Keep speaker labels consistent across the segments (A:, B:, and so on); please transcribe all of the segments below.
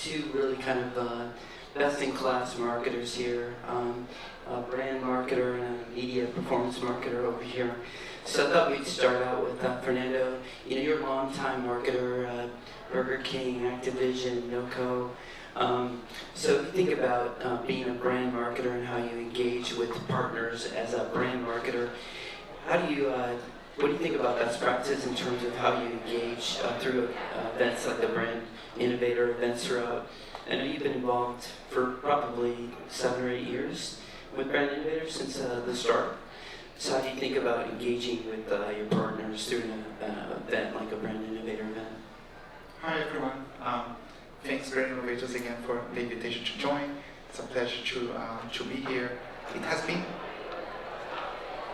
A: two really kind of best-in-class marketers here, a brand marketer and a media performance marketer over here. So I thought we'd start out with Fernando. You know, you're a longtime marketer, Burger King, Activision, NotCo. So if you think about being a brand marketer and how you engage with partners as a brand marketer, how do you, what do you think about best practices in terms of how you engage through events like the Brand Innovator events throughout? I know you've been involved for probably 7 or 8 years with Brand Innovators since the start. So how do you think about engaging with your partners through an event like a Brand Innovator event?
B: Hi everyone. Thanks Brand Innovators again for the invitation to join. It's a pleasure to be here. It has been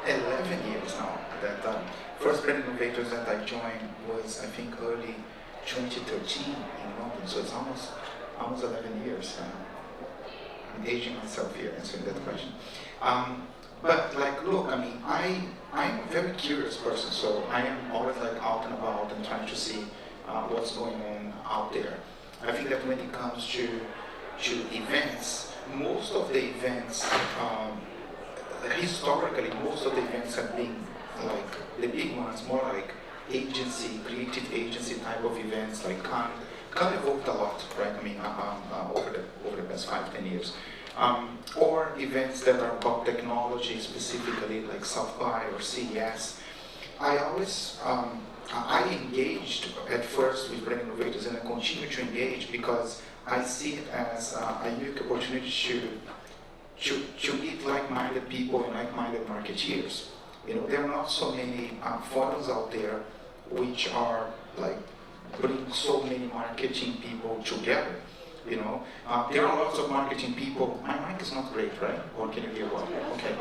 B: 11 years now that first Brand Innovators that I joined was I think early 2013 in London. So it's almost 11 years. I'm aging myself here answering that question. But like, look, I mean, I'm a very curious person, so I am always like out and about and trying to see what's going on out there. I think that when it comes to events, most of the events, historically, most of the events have been like the big ones, more like agency, creative agency type of events, like Cannes evolved a lot, right? I mean, over the past 5-10 years. Or events that are about technology specifically, like South by or CES. I engaged at first with Brand Innovators and I continue to engage because I see it as a unique opportunity to meet like-minded people and like-minded marketeers. You know, there are not so many forums out there which are like bring so many marketing people together. You know, there are lots of marketing people. My mic is not great, right? Or can you hear well? Okay.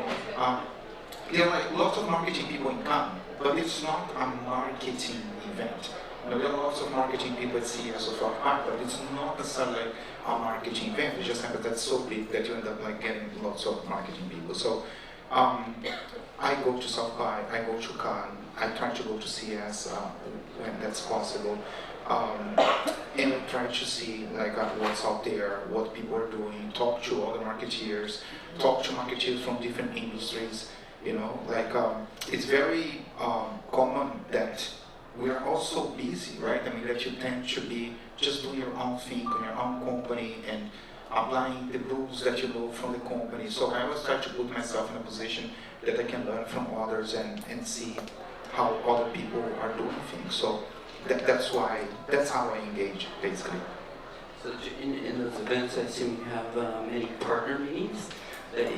B: There are like lots of marketing people in Cannes, but it's not a marketing event. You know, there are lots of marketing people at CES or South by, but it's not necessarily a marketing event. It just happens that's so big that you end up like getting lots of marketing people. So I go to South by, I go to Cannes, I try to go to CES when that's possible. And I try to see like what's out there, what people are doing, talk to other marketeers, talk to marketeers from different industries. You know, like it's very common that we are all so busy, right? I mean, that you tend to be just doing your own thing on your own company and applying the rules that you know from the company. So I always try to put myself in a position that I can learn from others and see how other people are doing things. So that's how I engage, basically.
A: So in those events, I assume you have many partner meetings, that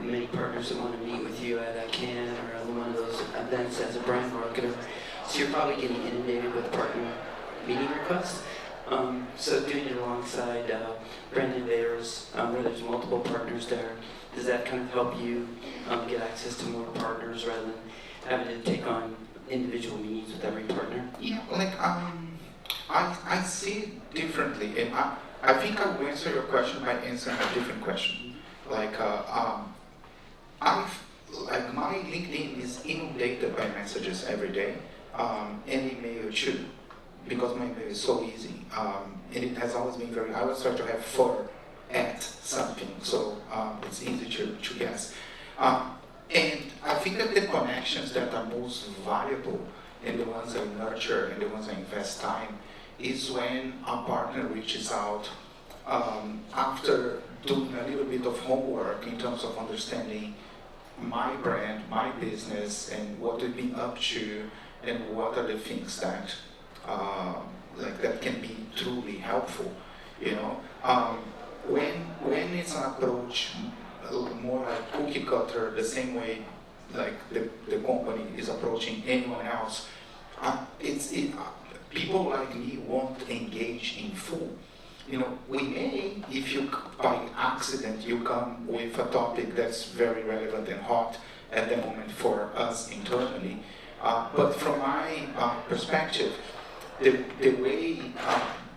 A: many partners that want to meet with you at Cannes or one of those events as a brand marketer. So you're probably getting inundated with partner meeting requests. So doing it alongside Brand Innovators, where there's multiple partners there, does that kind of help you get access to more partners rather than having to take on individual meetings with every partner?
B: Yeah, like I see it differently, and I think I will answer your question by answering a different question. Like my LinkedIn is inundated by messages every day, and email too, because my email is so easy, and it has always been I always try to have for at something, so it's easy to guess. And I think that the connections that are most valuable and the ones I nurture and the ones I invest time is when a partner reaches out after doing a little bit of homework in terms of understanding my brand, my business, and what we've been up to, and what are the things that that can be truly helpful. You know, when it's an approach more like cookie cutter, the same way like the company is approaching anyone else, people like me won't engage in full. You know, we may, if you by accident you come with a topic that's very relevant and hot at the moment for us internally, but from my perspective, the way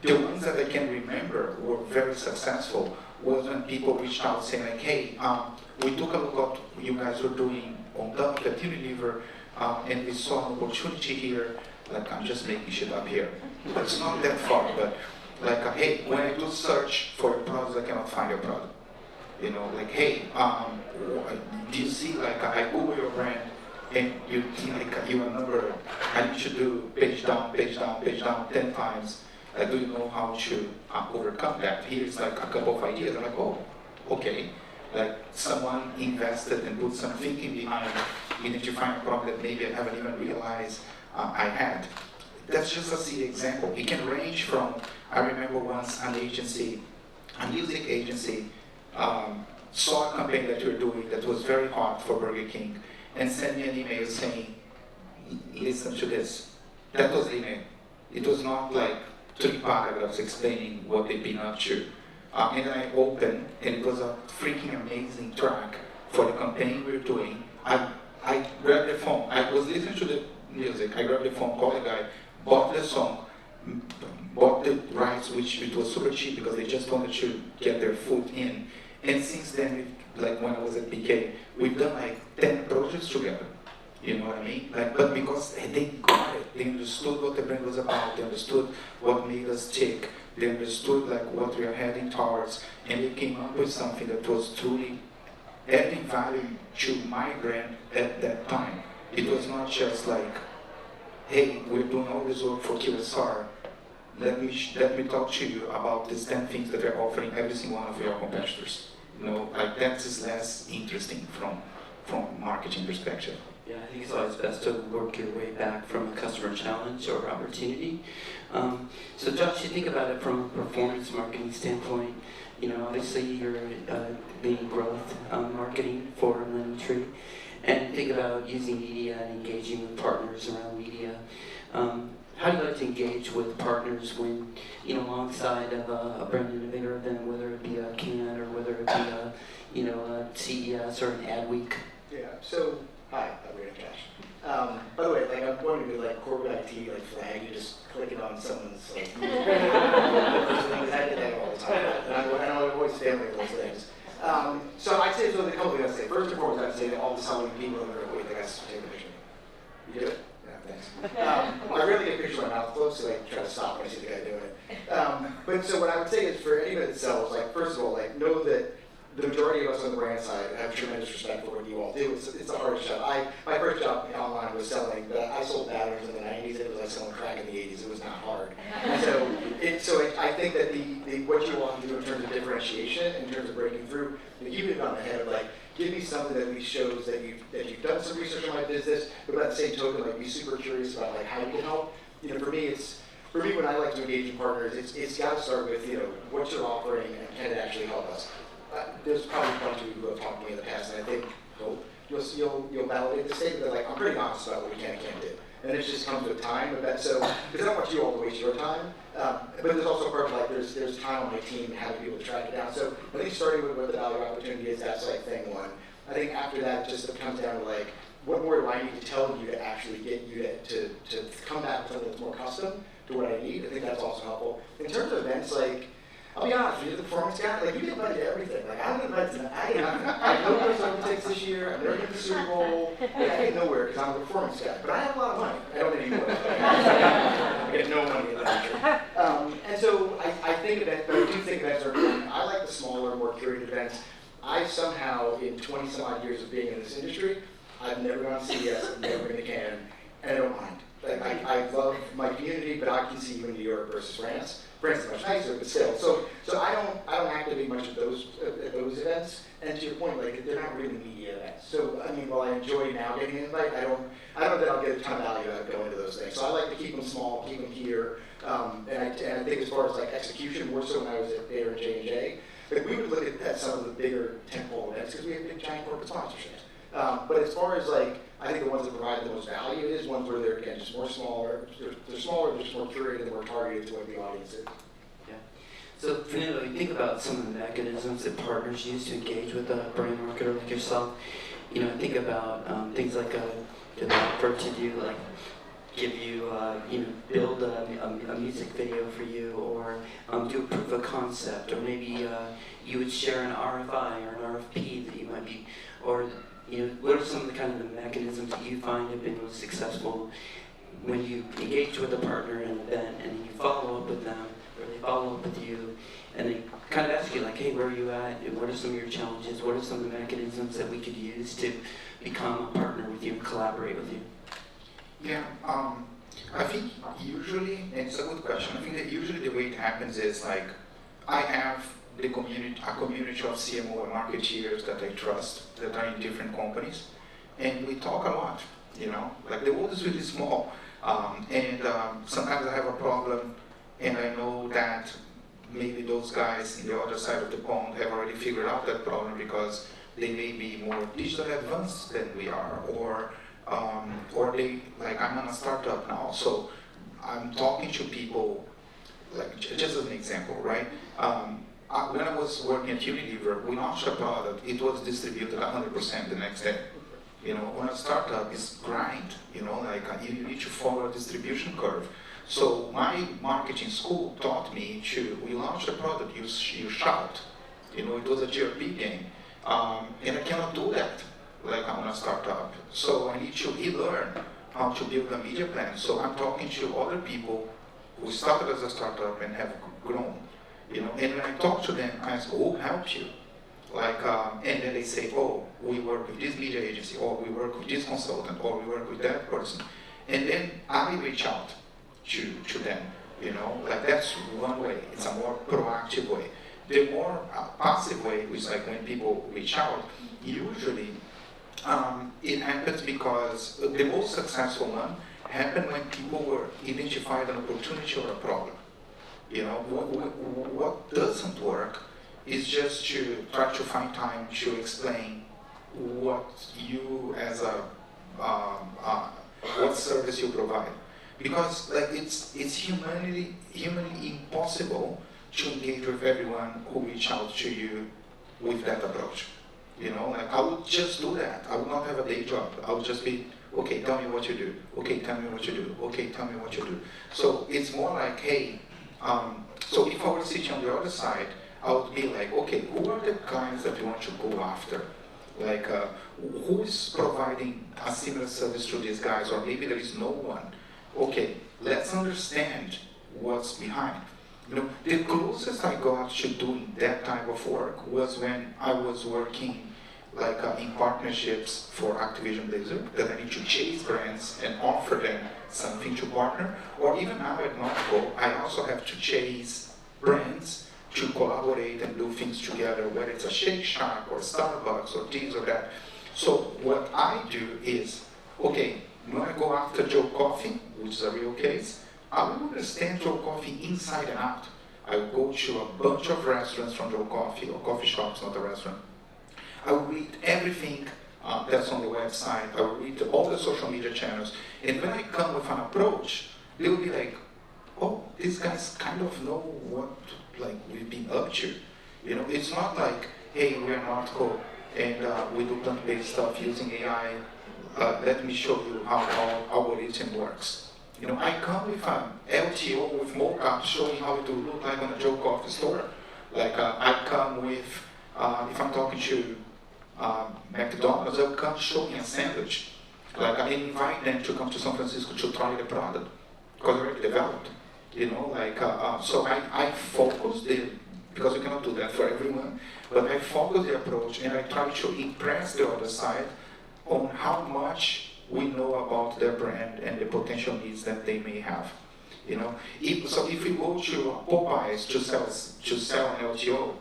B: the ones that I can remember were very successful was when people reached out saying like, hey, we took a look at what you guys were doing on Dumpler Unilever, and we saw an opportunity here. Like, I'm just making shit up here. It's not that far, but Like, hey, when I do search for a product, I cannot find your product. You know, like, hey, do you see, like, I Google your brand, and you think, like, you are number, I need to do page down, 10 times. Do you know how to overcome that? Here's, like, a couple of ideas. I'm like, oh, okay. Like, someone invested and put some thinking behind identifying a problem that maybe I haven't even realized I had. That's just a silly example. It can range from, I remember once an agency, a music agency, saw a campaign that we were doing that was very hot for Burger King and sent me an email saying, listen to this. That was the email. It was not like 3 paragraphs explaining what they've been up to. And then I opened, and it was a freaking amazing track for the campaign we were doing. I grabbed the phone. I was listening to the music. I grabbed the phone, called the guy, bought the song, bought the rights, which it was super cheap because they just wanted to get their foot in. And since then, like when I was at PK, we've done like 10 projects together. You know what I mean? Like, but because they got it, they understood what the brand was about, they understood what made us tick, they understood like what we are heading towards, and they came up with something that was truly adding value to my brand at that time. It was not just like, hey, we're doing all this work for QSR. Let me talk to you about these 10 things that we're offering every single one of your competitors. You know, like that is less interesting from marketing perspective.
A: Yeah, I think it's always best to work your way back from a customer challenge or opportunity. So Josh, you think about it from a performance marketing standpoint. You know, obviously you're being growth marketing for Lemon Tree, and think about using media and engaging with partners around media. How do you like to engage with partners when, you know, alongside of a brand innovator event, whether it be a Cannes or whether it be a, you know, a CES or an Ad Week?
C: Yeah. So hi, I'm Rita Cash. By the way, like I'm going to do like corporate IT like flag, you just click it on someone's like I did that all the time. And I avoid failing those things. So I'd say so the couple things I'd say. First and foremost, I'd say that all the selling people in the room, wait, they got to take a picture. You get it? Yeah, thanks. I rarely get a picture of my mouth closed, so I try to stop when I see the guy doing it. But so what I would say is for anybody that sells, like first of all, like know that the majority of us on the brand side have tremendous respect for what you all do. It's the hardest job. My first job online was selling, but I sold batteries in the 90s. It was like selling crack in the 80s. It was not hard. I think that what you all do in terms of differentiation, in terms of breaking through, you hit it on the head of like, give me something that at least shows that you've done some research on my business, but by the same token, like be super curious about like how you can help. You know, for me when I like to engage in partners, it's got to start with, you know, what you're offering and can it actually help us. There's probably a bunch of you who have talked to me in the past, and I think you'll validate the statement that like I'm pretty honest about what we can and can't do, and it just comes with time. So because I don't want you all to waste your time, but there's also a part of like there's time on my team having people to track it down. So I think starting with what the value opportunity is, that's like thing one. I think after that, just it comes down to like what more do I need to tell you to actually get you to come back with something that's more custom to what I need. I think that's also helpful. In terms of events, like. I'll be honest, you're the performance guy, like you get invited to everything. Like I'm invited to I know there's Olympics this year, I've never been to the Super Bowl, I get nowhere because I'm a performance guy. But I have a lot of money. I don't anymore. I get no money in the future. And so I think events, but I do think events are important. I like the smaller, more curated events. I somehow, in 20 some odd years of being in this industry, I've never gone to CES, I've never been to Cannes, and I don't mind. Like I love my community, but I can see you in New York versus France. France is much nicer, but still. So I don't activate much at those events. And to your point, like they're not really media events. So I mean, while I enjoy now getting an invite, I don't know that I'll get a ton of value out of going to those things. So I like to keep them small, keep them here. And I think as far as like execution, more so when I was at Bayer and J&J, like we would look at some of the bigger tentpole events because we have big giant corporate sponsorships. But as far as like, I think the ones that provide the most value is ones where they're again just more smaller. They're smaller, they're just more curated, and more targeted to what the audience is.
A: Yeah. So Fernando, you think about some of the mechanisms that partners use to engage with a brand marketer like yourself. You know, think about things like a developer to do like give you, build a music video for you, or do a proof of concept, or maybe you would share an RFI or an RFP that you might be, or what are some of the kind of the mechanisms that you find have been most successful when you engage with a partner in an event and you follow up with them, or they follow with you, and they kind of ask you like, hey, where are you at? What are some of your challenges? What are some of the mechanisms that we could use to become a partner with you and collaborate with you?
B: Yeah, I think usually, and it's a good question, I think that usually the way it happens is like, I have a community of CMO and marketeers that I trust, that are in different companies, and we talk a lot, you know, like the world is really small, and sometimes I have a problem, and I know that maybe those guys in the other side of the pond have already figured out that problem because they may be more digitally advanced than we are, or they, like, I'm on a startup now, so I'm talking to people, like, just as an example, right? When I was working at Unilever, we launched a product, it was distributed 100% the next day. You know, when a startup is grind, you know, like you need to follow a distribution curve. So my marketing school taught me we launched a product, you shout. You know, it was a GRP game. And I cannot do that like I'm a startup. So I need to relearn how to build a media plan. So I'm talking to other people who started as a startup and have grown. You know, and when I talk to them, I ask, who helped you? Like, and then they say, oh, we work with this media agency, or we work with this consultant, or we work with that person. And then I reach out to them, you know, like that's one way. It's a more proactive way. The more passive way is like when people reach out, usually it happens because the most successful one happened when people were identified an opportunity or a problem. You know, what doesn't work is just to try to find time to explain what you as what service you provide. Because like it's humanly impossible to engage with everyone who reach out to you with that approach. You know, like I would just do that. I would not have a day job. I would just be, okay, tell me what you do. Okay, tell me what you do. Okay, tell me what you do. So it's more like, hey, so if I were sitting on the other side, I would be like, okay, who are the guys that you want to go after? Like, who is providing a similar service to these guys, or maybe there is no one. Okay, let's understand what's behind. You know, the closest I got to doing that type of work was when I was working like in partnerships for Activision Blizzard, that I need to chase brands and offer them something to partner, or even now at NotCo, I also have to chase brands to collaborate and do things together, whether it's a Shake Shack or Starbucks or this or that. So what I do is, okay, when I go after Joe Coffee, which is a real case, I will understand Joe Coffee inside and out. I will go to a bunch of restaurants from Joe Coffee, or coffee shops, not a restaurant. I will read everything that's on the website. I will read all the social media channels. And when I come with an approach, they'll be like, oh, these guys kind of know what like we've been up to. You know, it's not like, hey, we're NotCo and we do plant-based stuff using AI. Let me show you how our algorithm works. You know, I come with an LTO with mockup showing how it will look like on a Joe Coffee store. Like I come with, if I'm talking to McDonald's, I'll come showing a sandwich. Like I invite them to come to San Francisco to try the product because it's already developed. You know, like so I focus because we cannot do that for everyone, but I focus the approach and I try to impress the other side on how much we know about their brand and the potential needs that they may have. You know, if we go to Popeyes to sell an LTO,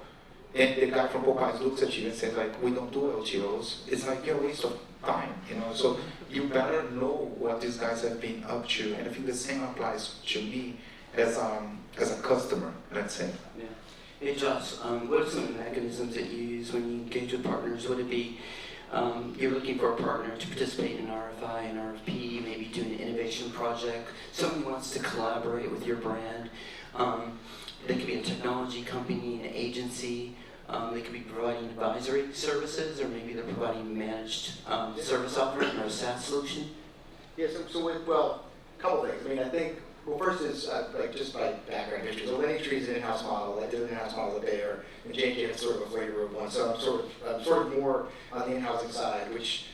B: and the guy from Popeyes looks at you and says like, we don't do LTOs, it's like you're a waste of time. You know, so you better know what these guys have been up to, and I think the same applies to me as a customer, let's say.
A: Yeah. Hey Josh, what are some of the mechanisms that you use when you engage with partners? Would it be you're looking for a partner to participate in an RFI, an RFP, maybe do an innovation project, someone who wants to collaborate with your brand. They could be a technology company, an agency. They could be providing advisory services, or maybe they're providing managed service offering or a SaaS solution.
C: Yeah, well, a couple things. I mean, I think, well, first is like just by background history. So Lineage Tree is an in-house model. I did an in-house model at Bayer, and J&J is sort of a flavor of one. So I'm sort of more on the in-housing side, which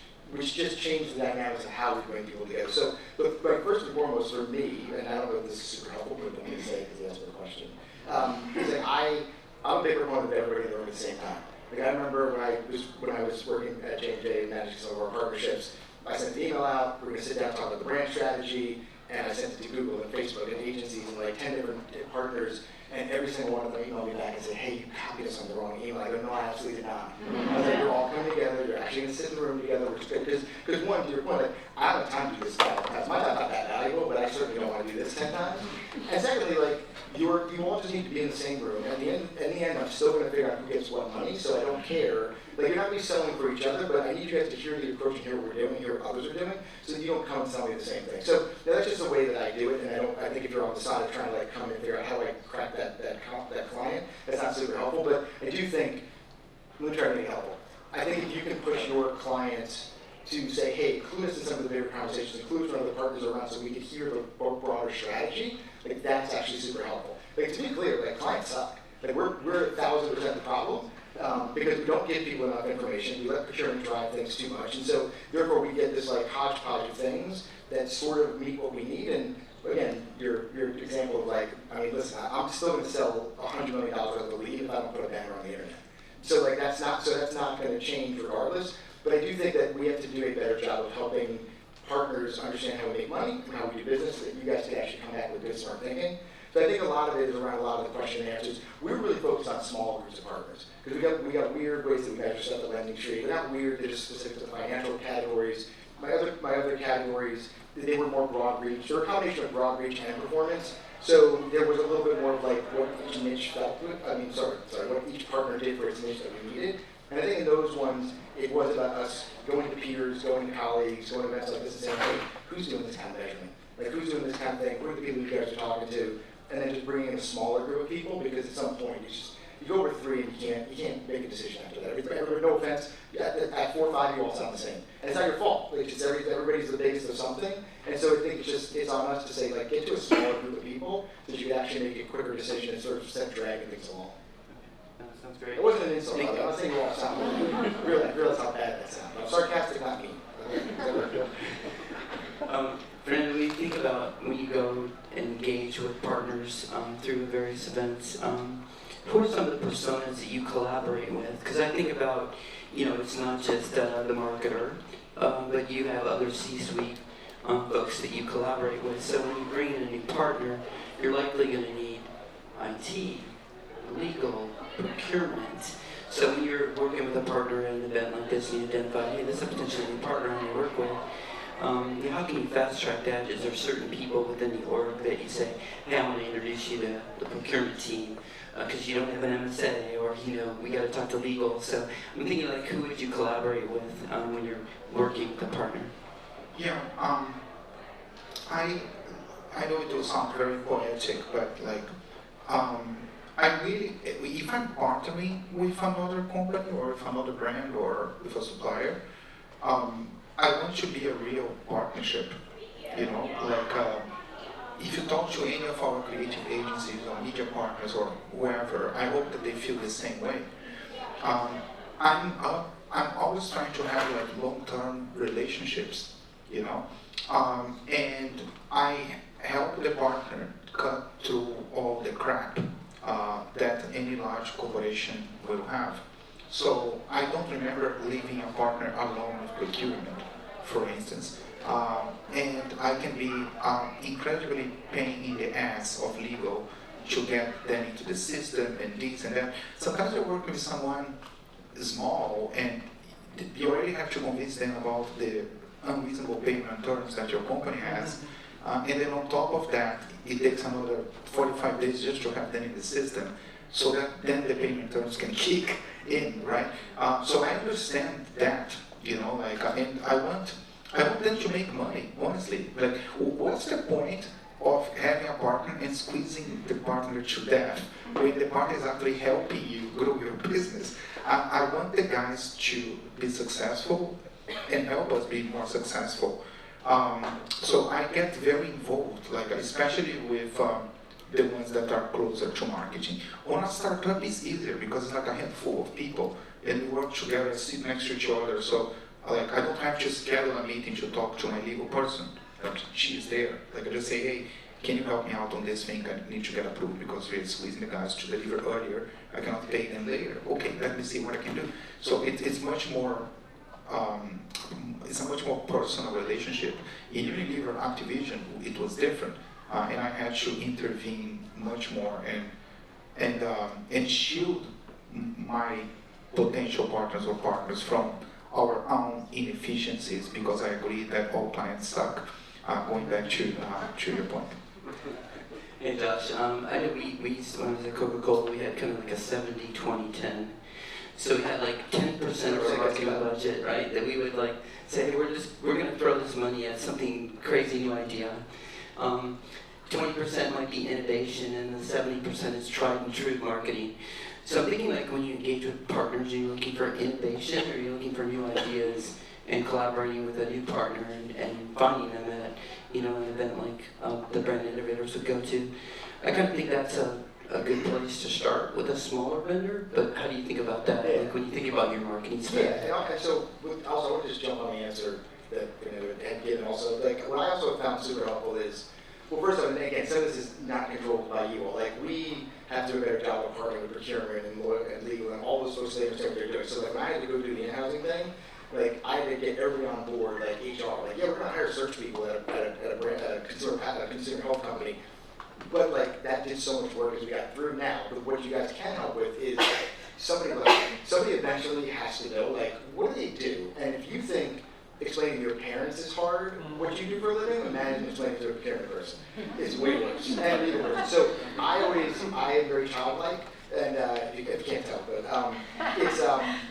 C: just changed the dynamics of how we bring people together. So, but first and foremost for me, and I don't know if this is super helpful, but let me say because you asked me the question, is a big proponent of everybody in the room at the same time. Like I remember when I was working at J&J and managing some of our partnerships, I sent the email out, we're going to sit down and talk about the brand strategy, and I sent it to Google and Facebook and agencies and like 10 different partners, and every single one of them emailed me back and said, hey, you copied us on the wrong email. I go, no, I absolutely did not. I was like, you're all coming together, you're actually going to sit in the room together, because one, to your point, like, I don't have time to do this 5 times. My time's not that valuable, but I certainly don't want to do this 10 times. And secondly, like, you all just need to be in the same room. At the end, I'm still going to figure out who gets what money, so I don't care. Like, you're not going to be selling for each other, but I need you guys to hear the approach and hear what we're doing, hear what others are doing, so that you don't come and tell me the same thing. So that's just the way that I do it, and I think if you're on the side of trying to like come and figure out how I crack that client, that's not super helpful. But I do think, let me try to make it helpful. I think if you can push your clients to say, hey, include us in some of the bigger conversations, include one of the partners around so we can hear the broader strategy, like that's actually super helpful. Like to be clear, like clients suck. Like we're 1,000% the problem because we don't give people enough information. We let procurement drive things too much, and so therefore we get this like hodgepodge of things that sort of meet what we need. And again, your example of like, I mean, listen, I'm still going to sell $100 million worth of the lead if I don't put a banner on the internet. So like that's not going to change regardless. But I do think that we have to do a better job of helping partners understand how we make money and how we do business, so that you guys can actually come back with good, smart thinking. So I think a lot of it is around a lot of the question and answers. We're really focused on small groups of partners because we got weird ways that we measure stuff at Lending Tree. They're not weird; they're just specific to financial categories. My other categories, they were more broad reach. They're a combination of broad reach and performance. So there was a little bit more of like what each niche felt good. What each partner did for its niche that we needed. And I think in those ones, it was about us going to peers, going to colleagues, going to events like this and saying, hey, who's doing this kind of measurement? Like who's doing this kind of thing? Who are the people you guys are talking to? And then just bringing in a smaller group of people, because at some point you go over 3 and you can't make a decision after that. Everybody, no offense, at 4 or 5 you all sound the same, and it's not your fault. Like it's everybody's the biggest of something, and so I think it's on us to say like get to a smaller group of people so that you can actually make a quicker decision and sort of start dragging things along.
A: That sounds great.
C: It wasn't an insult. I'm not saying you all sound. Realize how bad that sounds. I'm sarcastic, not mean.
A: Fernando, when you think about when you go and engage with partners through various events, who are some of the personas that you collaborate with? Because I think about, it's not just the marketer, but you have other C-suite folks that you collaborate with. So when you bring in a new partner, you're likely going to need IT, legal, procurement. So when you're working with a partner at an event like this and you identify, hey, this is a potentially new partner I want to work with, how can you fast track that? Is there certain people within the org that you say, hey, I want to introduce you to the procurement team because you don't have an MSA, or we got to talk to legal. So I'm thinking like, who would you collaborate with when you're working with a partner?
B: Yeah, I know it will sound very poetic, but like, if I'm partnering with another company or with another brand or with a supplier, I want to be a real partnership, if you talk to any of our creative agencies or media partners or whoever, I hope that they feel the same way. I'm always trying to have like long-term relationships, and I help the partner cut through all the crap that any large corporation will have. So I don't remember leaving a partner alone with procurement, for instance. And I can be incredibly pain in the ass of legal to get them into the system and this and that. Sometimes I work with someone small and you already have to convince them about the unreasonable payment terms that your company has. And then on top of that, it takes another 45 days just to have them in the system, so that then the payment terms can kick in, right? So I understand that, and I want them to make money, honestly. Like, what's the point of having a partner and squeezing the partner to death when the partner is actually helping you grow your business? I want the guys to be successful and help us be more successful. So I get very involved, especially with the ones that are closer to marketing. On a startup, it's easier because it's like a handful of people and we work together, sit next to each other. So I don't have to schedule a meeting to talk to my legal person. She's there. I just say, hey, can you help me out on this thing? I need to get approved because we're squeezing the guys to deliver earlier. I cannot pay them later. Okay, let me see what I can do. So it's much more, it's a much more personal relationship. In Unilever Activision, it was different, and I had to intervene much more and shield my potential partners or partners from our own inefficiencies, because I agree that all clients suck. Going back to your point.
A: Hey Josh, I know we used to, when I was at Coca-Cola, we had kind of like a 70-20-10. So we had like 10% of our marketing budget, right? That we would like say, hey, we're gonna throw this money at something crazy new idea. 20% might be innovation, and the 70% is tried and true marketing. So I'm thinking like when you engage with partners, are you looking for innovation, or are you looking for new ideas and collaborating with a new partner and finding them at, you know, an event like the brand innovators would go to? I kind of think that's a good place to start with a smaller vendor, but how do you think about that?
C: Yeah.
A: Like when you think about your marketing spend?
C: Yeah, and so also I want to just jump on the answer that Fernando had given also. Like what I also found super helpful is, well, first of all, and again, some of this is not controlled by you all. Like we have to do a better job of partnering with procurement and legal and all those sorts of things that they're doing. So like when I had to go do the in-housing thing, like I had to get everybody on board, like HR, like yeah, we're gonna hire search people at a brand, at a consumer health company, but like that did so much work as we got through now. But what you guys can help with is somebody eventually has to know like what do they do, and if you think explaining to your parents is hard, what you do for a living, imagine explaining to a procurement person. It's way worse and even worse. So I am very childlike. And if you can't tell, but it's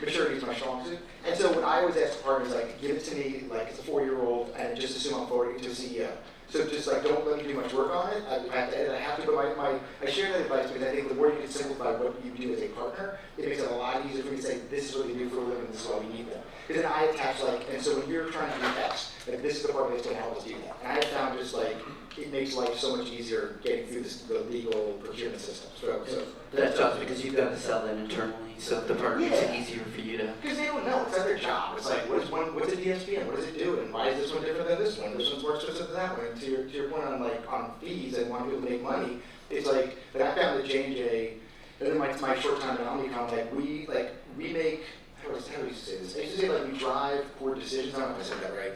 C: maturity is my strong suit. And so what I always ask the partners, like, give it to me like it's a 4-year-old, and just assume I'm forwarding it to a CEO. So just like don't let me do much work on it. I have to. But I share that advice because I think the more you can simplify what you do as a partner, it makes it a lot easier for me to say this is what they do for a living, this is why we need them. Because then I attach like, and so when you're trying to do X, like this is the partner that's going to help us do that. And I found just like it makes life so much easier getting through the legal procurement system. So
A: that's just because you've got to sell that internally, so if the partner makes it easier for you to.
C: Because they don't know, it's not their job. It's like, what's a DSPM? What does it do? And why is this one different than this one? This one's more expensive than that one. And to your point on like on fees and wanting people to make money, it's like I found that J&J, and then my short time at Omnicom, we make, how do you say this? I used to say like we drive poor decisions. I don't know if I said that right.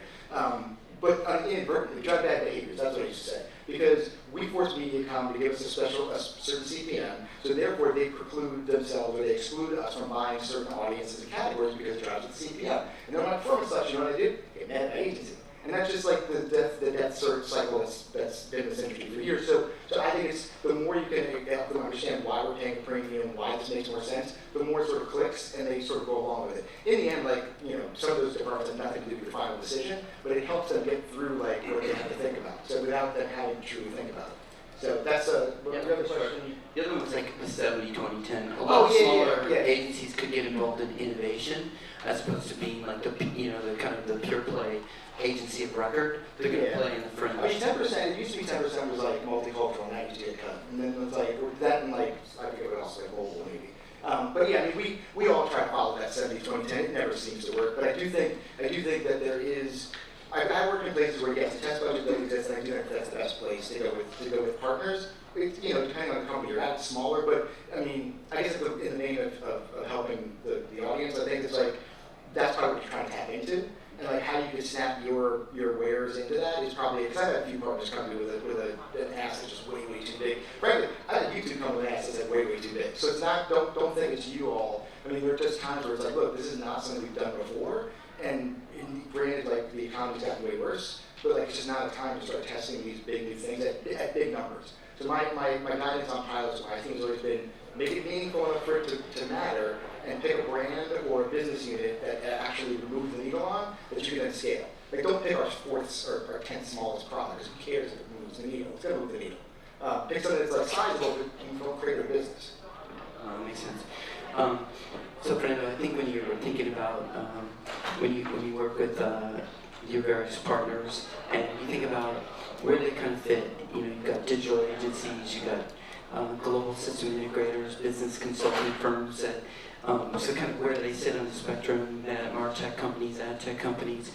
C: But inadvertently, drive bad behaviors, that's what I used to say. Because we force MediaCom to give us a certain CPM, so therefore they preclude themselves or they exclude us from buying certain audiences and categories because it drives up the CPM. And then my performance sucks, you know what I do? Get mad at my agency. And that's just like the death cycle that's been in this industry for years. So I think it's the more you can help them understand why we're paying a premium, why this makes more sense, the more it sort of clicks and they sort of go along with it. In the end, like, you know, some of those departments have nothing to do with your final decision, but it helps them get through like what they have to think about. So without them having to truly think about it. So that's the other question.
A: The other one was like the 70-20-10. A lot of smaller agencies could get involved in innovation as opposed to being like the kind of the pure play agency of record. They're going to play in the fringe.
C: I mean, 10%. It used to be 10% was like multicultural, and that used to get cut. And then it's like that, and like I forget what else, like mobile maybe. But yeah, I mean, we all try to follow that 70-20-10. It never seems to work, but I do think that there is. I work in places where yes, the test budget doesn't exist, and I do think that's the best place to go with partners. It's, you know, depending on the company you're at, it's smaller, but I mean, I guess in the name of helping the audience, I think it's like that's probably what you're trying to tap into. And like how you can snap your wares into that is probably, because I've had a few partners come to me with an ass that's just way too big. Frankly, I had YouTube come with an ass that's like way too big. So it's not, don't think it's you all. I mean, there are just times where it's like, look, this is not something we've done before, and granted, like the economy's gotten way worse, but like it's just not a time to start testing these big new things at big numbers. So my guidance on pilots, I think has always been make it meaningful enough for it to matter, and pick a brand or a business unit that actually removes the needle on that you can then scale. Like don't pick our fourth or our 10th smallest product, because who cares if it moves the needle? It's going to move the needle. Pick something that's like sizable and don't create a business.
A: Makes sense. So Fernando, I think when you were thinking about when you work with your various partners and you think about where they kind of fit, you know, you've got digital agencies, you've got global system integrators, business consulting firms that so kind of where they sit on the spectrum, that MarTech companies, ad tech companies.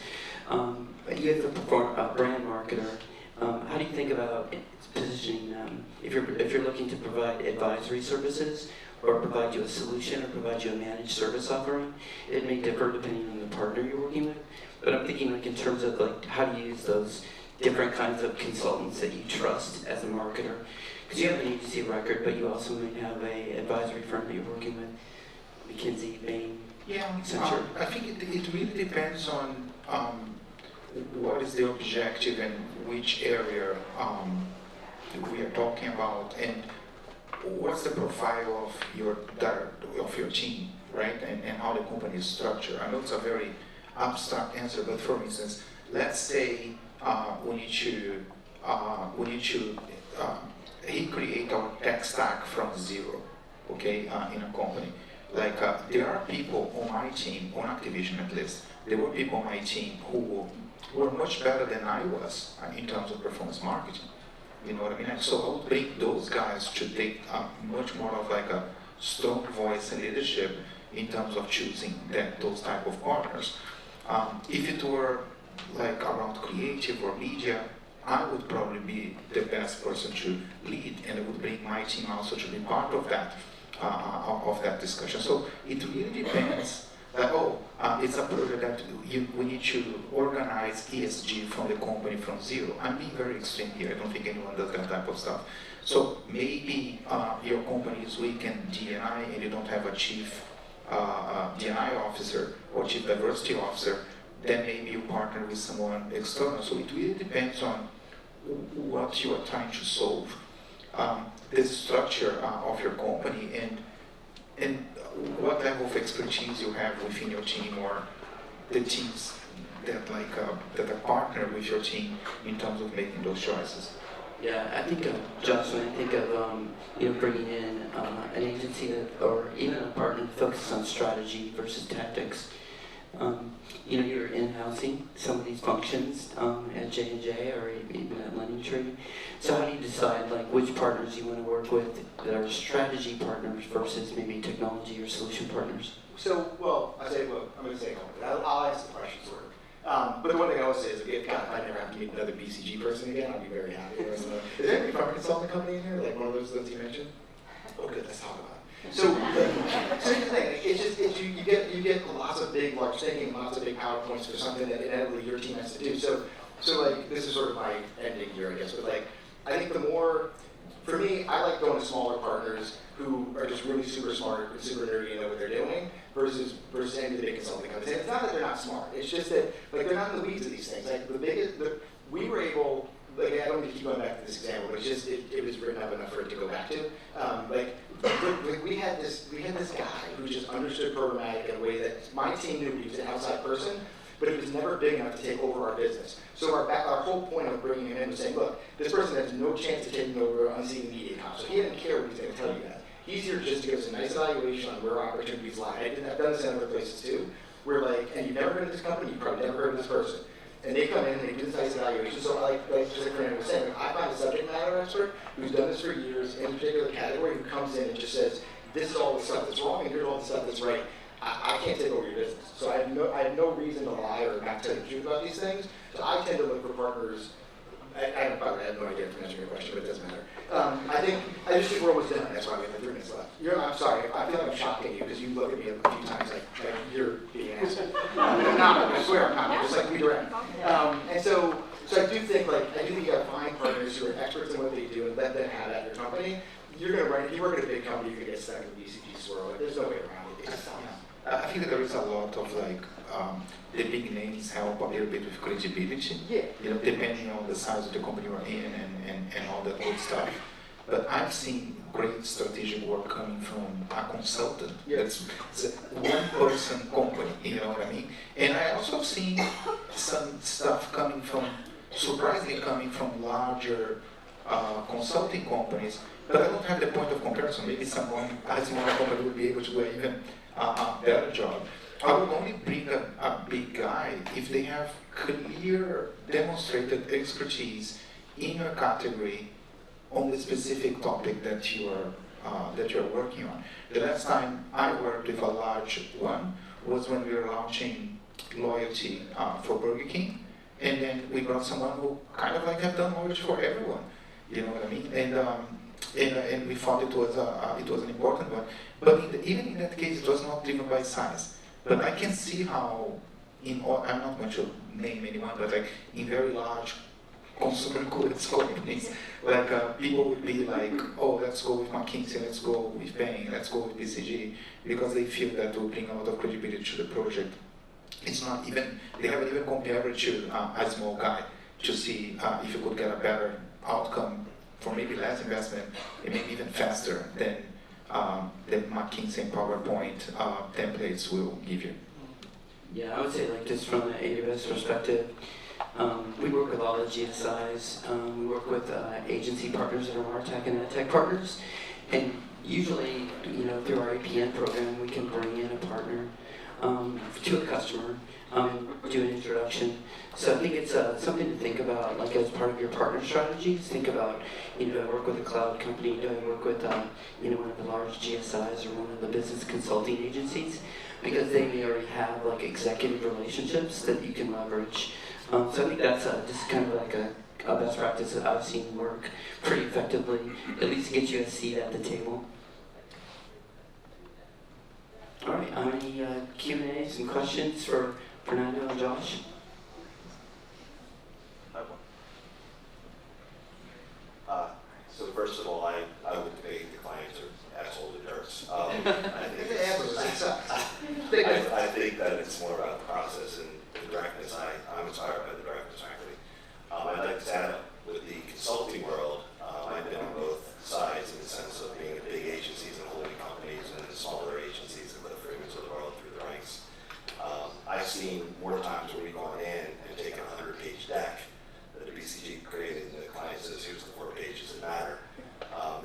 A: You have a brand marketer. How do you think about positioning them? If you're looking to provide advisory services, or provide you a solution, or provide you a managed service offering, it may differ depending on the partner you're working with. But I'm thinking like in terms of like how do you use those different kinds of consultants that you trust as a marketer? Because you have an agency of record, but you also might have a advisory firm that you're working with, McKinsey, Bain.
B: Yeah,
A: Accenture.
B: I think it really depends on what is the objective and which area we are talking about, and what's the profile of your team, right? And how the company is structured. I know it's a very abstract answer, but for instance, let's say we need to recreate our tech stack from zero, okay, in a company. Like there are people on my team, on Activision at least, there were people on my team who were much better than I was in terms of performance marketing. You know what I mean? And so I would bring those guys to take much more of like a strong voice and leadership in terms of choosing those type of partners. If it were like around creative or media, I would probably be the best person to lead, and I would bring my team also to be part of that discussion. So it really depends. Like, it's a project that we need to organize ESG from the company from zero. I'm being very extreme here. I don't think anyone does that type of stuff. So maybe your company is weak in D&I and you don't have a chief D&I officer or chief diversity officer, then maybe you partner with someone external. So it really depends on what you are trying to solve, the structure of your company, and what level of expertise you have within your team, or the teams that that are partner with your team in terms of making those choices.
A: Yeah, I think of Josh, when I think of bringing in an agency or even a partner that focuses on strategy versus tactics. You're in-housing some of these functions at J&J or even at LendingTree. So how do you decide which partners you want to work with that are strategy partners versus maybe technology or solution partners?
C: So, I'm going to say a couple. I'll ask the question sort of. But the one thing I always say is, if I never have to meet another BCG person again, I'll be very happy. Is there any from a consulting company in here? Like one of those you mentioned? Oh, good. Let's talk about it. So here's the thing. It's you get lots of big, large thinking, lots of big PowerPoints for something that inevitably your team has to do. So this is sort of my ending here, I guess. But I think for me, I like going to smaller partners who are just really super smart and super nerdy and know what they're doing versus any of the big consulting companies. And it's not that they're not smart. It's just that they're not in the weeds of these things. We were able. I don't need to keep going back to this example, but it was written up enough for it to go back to. We had this guy who just understood programmatic in a way that my team knew he was an outside person, but he was never big enough to take over our business. So our whole point of bringing him in was saying, look, this person has no chance of taking over unseen media comp, so he didn't care what he's going to tell you guys. He's here just to give us a nice evaluation on where opportunities lie. I've done this in other places too, where and you've never heard of this company, you've probably never heard of this person. And they come in and they do this nice evaluation. So just like Fernando was saying, I find a subject matter expert who's done this for years in a particular category who comes in and just says, this is all the stuff that's wrong and here's all the stuff that's right. I can't take over your business. So I have no reason to lie or not tell you the truth about these things. So I tend to look for partners. I have no idea if I'm answering your question, but it doesn't matter. I just think we're almost done. That's why we have 3 minutes left. I'm sorry. I feel like I'm shocking you because you look at me a few times like you're being asked. I'm not. I swear I'm not. Just be direct. And so I do think you got to find partners who are experts in what they do and let them have at your company. You're going to run. If you work at a big company, you can get stuck in the BCG swirl. There's no way around it. It's just
B: I think that there is a lot of the big names help a little bit with credibility.
C: Yeah.
B: Depending on the size of the company you're in and all that good stuff. But I've seen great strategic work coming from a consultant.
C: Yeah.
B: It's a one-person company, you know what I mean? And I also have seen some stuff surprisingly coming from larger consulting companies. But I don't have the point of comparison. Maybe someone, a smaller company would be able to do an even better job. I would only bring a big guy if they have clear, demonstrated expertise in your category on the specific topic that you're working on. The last time I worked with a large one was when we were launching loyalty for Burger King, and then we brought someone who kind of like have done mortgage for everyone. You know what I mean? And we thought it was an important one. But even in that case, it was not driven by size. But I can see how, I'm not going to name anyone, but like in very large consumer goods companies, like people would be like, oh, let's go with McKinsey, let's go with Bain, let's go with BCG, because they feel that will bring a lot of credibility to the project. It's not even, they haven't even compared it to a small guy to see if you could get a better outcome for maybe less investment and maybe even faster than McKinsey and PowerPoint templates will give you.
A: Yeah, I would say like just from the AWS perspective, we work with all the GSIs. We work with agency partners that are MarTech and EdTech partners, and usually, through our APN program, we can bring in a partner to a customer, do an introduction. So I think it's something to think about, like as part of your partner strategies. Think about, do I work with a cloud company? Do I work with, one of the large GSIs or one of the business consulting agencies? Because they may already have like executive relationships that you can leverage. So I think that's just kind of like a best practice that I've seen work pretty effectively, at least get you a seat at the table. All right, any Q&As and questions for Fernando and Josh?
D: So first of all, I would debate the clients are assholes and jerks. I think that it's more about the process and the directness. I'm inspired by the directness, frankly. I'd like to add up with the consulting world. I've been on both sides in the sense of being at big agencies and holding companies and then smaller agencies and the Freemans of the world through the ranks. I've seen more times where we've gone in and taken a 100-page deck that the BCG created, and the client says, here's the 4 pages that matter.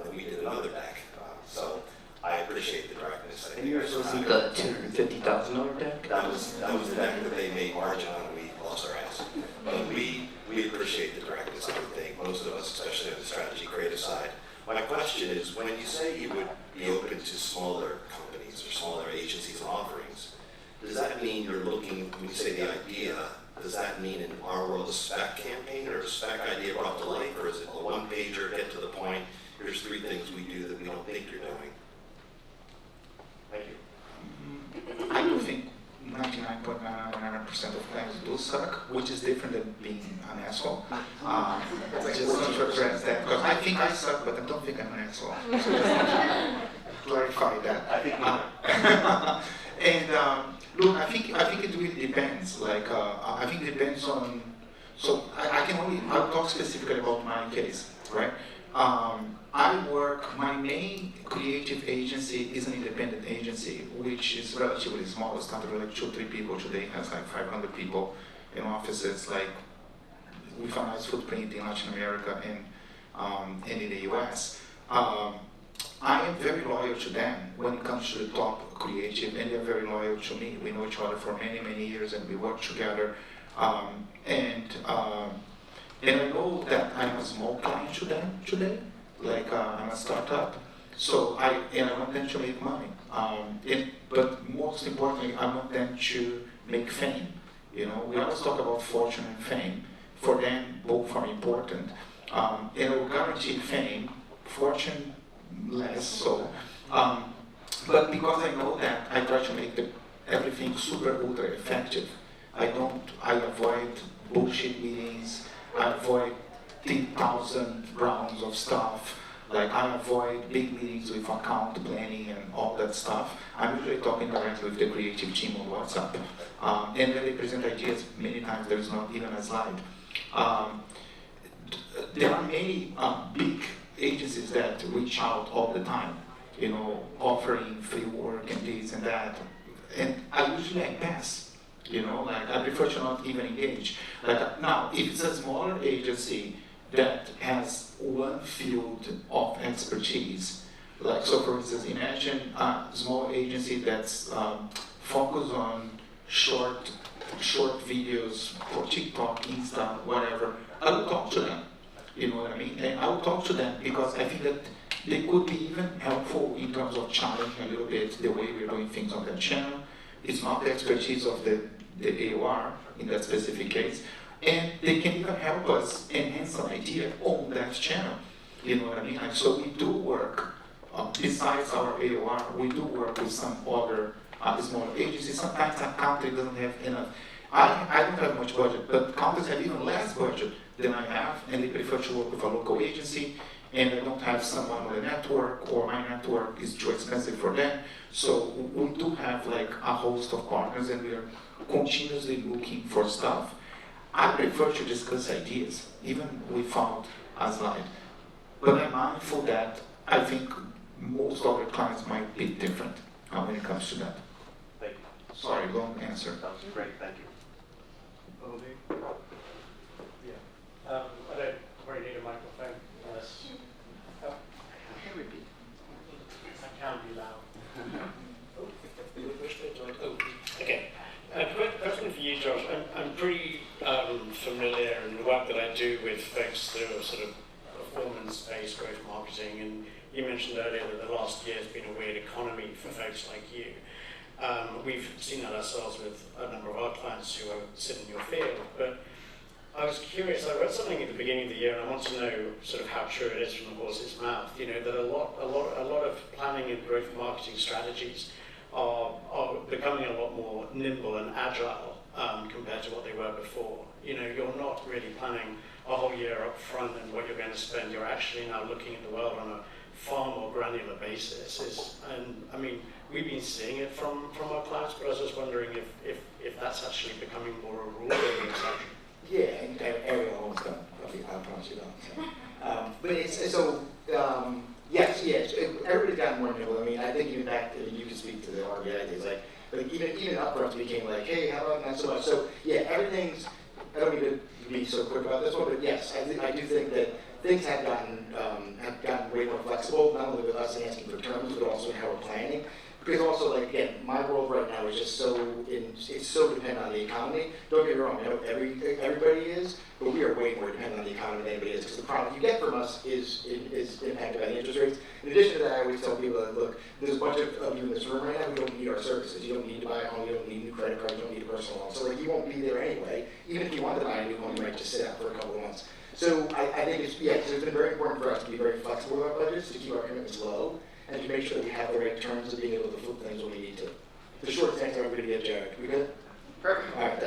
D: Then we did another deck. So I appreciate the directness.
A: And yours wasn't the $250,000 deck?
D: That was the deck that they made margin on, and we lost our ass. But we appreciate the directness, I would think, most of us, especially on the strategy creative side. My question is, when you say you would be open to smaller companies or smaller agencies and offerings, does that mean you're looking, when you say the idea, does that mean in our world a spec campaign or a spec idea brought to life, or is it a one-pager, get to the point, here's 3 things we do that we don't think you're doing? Thank you.
B: I do think 99.9% of clients do suck, which is different than being an asshole. Just want to address that, because I think I suck, but I don't think I'm an asshole. So just clarify that.
D: I think
B: and look, I think it really depends. Like, I think it depends on. So I'll talk specifically about my case, right? My main creative agency is an independent agency, which is relatively small. It started with like 2-3 people. Today it has like 500 people in offices, like with a nice footprint in Latin America and in the US. I am very loyal to them when it comes to the top creative, and they're very loyal to me. We know each other for many, many years, and we work together. And I know that I'm a small client to them today, like I'm a startup. So I want them to make money. But most importantly, I want them to make fame. We always talk about fortune and fame. For them, both are important. And I will guarantee fame, fortune less so. But because I know that, I try to make everything super ultra effective. I avoid bullshit meetings. I avoid 10,000 rounds of stuff. Like, I avoid big meetings with account planning and all that stuff. I'm usually talking directly with the creative team on WhatsApp. And when they present ideas, many times there's not even a slide. There are many big agencies that reach out all the time, offering free work and this and that. And I usually pass. I prefer to not even engage. Now, if it's a smaller agency that has one field of expertise, so for instance, imagine a small agency that's focused on short videos for TikTok, Insta, whatever. I will talk to them. You know what I mean? And I will talk to them because I think that they could be even helpful in terms of challenging a little bit the way we're doing things on that channel. It's not the expertise of the AOR in that specific case. and they can even help us enhance an idea on that channel. You know what I mean? Like, so we do work, besides our AOR, we do work with some other smaller agencies. Sometimes a country doesn't have enough. I don't have much budget, but countries have even less budget than I have, and they prefer to work with a local agency, and I don't have someone on the network, or my network is too expensive for them. So we do have like a host of partners, and we are continuously looking for stuff. I prefer to discuss ideas, even without a slide. But I'm mindful that I think most of our clients might be different when it comes to that.
E: Thank you.
B: Sorry, long answer.
E: That was great, thank you.
F: Yeah. I don't really need a microphone unless I can repeat. I can be loud. Okay. Question for you, Josh. I'm pretty familiar in the work that I do with folks that are sort of performance-based growth marketing, and you mentioned earlier that the last year has been a weird economy for folks like you. We've seen that ourselves with a number of our clients who sit in your field, but I was curious. I read something at the beginning of the year, and I want to know sort of how true it is from the horse's mouth. You know, that a lot of planning and growth marketing strategies are becoming a lot more nimble and agile compared to what they were before. You know, you're not really planning a whole year up front and what you're going to spend. You're actually now looking at the world on a far more granular basis. And I mean, we've been seeing it from our clients, but I was just wondering if that's actually becoming more a rule than an exception.
C: Yeah, and everyone almost done. I promise you that. But it's so. Yes, everybody's gotten more nimble. I mean, I think even back, you can speak to the RBI days, like even upfronts became like, hey, how about not so much? So yeah, everything's. I don't mean to be so quick about this one, but yes, I do think that things have gotten way more flexible, not only with us asking for terms, but also in how we're planning. Because also, like, again, my world right now is just it's so dependent on the economy. Don't get me wrong, I know everybody is, but we are way more dependent on the economy than anybody is, because the product you get from us is impacted by the interest rates. In addition to that, I always tell people that, look, there's a bunch of you in this room right now who don't need our services. You don't need to buy a home, you don't need new credit cards, you don't need a personal loan. So, like, you won't be there anyway. Even if you want to buy a new home, you might just sit out for a couple of months. So I think it's been very important for us to be very flexible with our budgets, to keep our commitments low, and to make sure that we have the right terms of being able to flip things when we need to. The short answer, I'm going to get Jared. We good?
A: Perfect.
C: All right,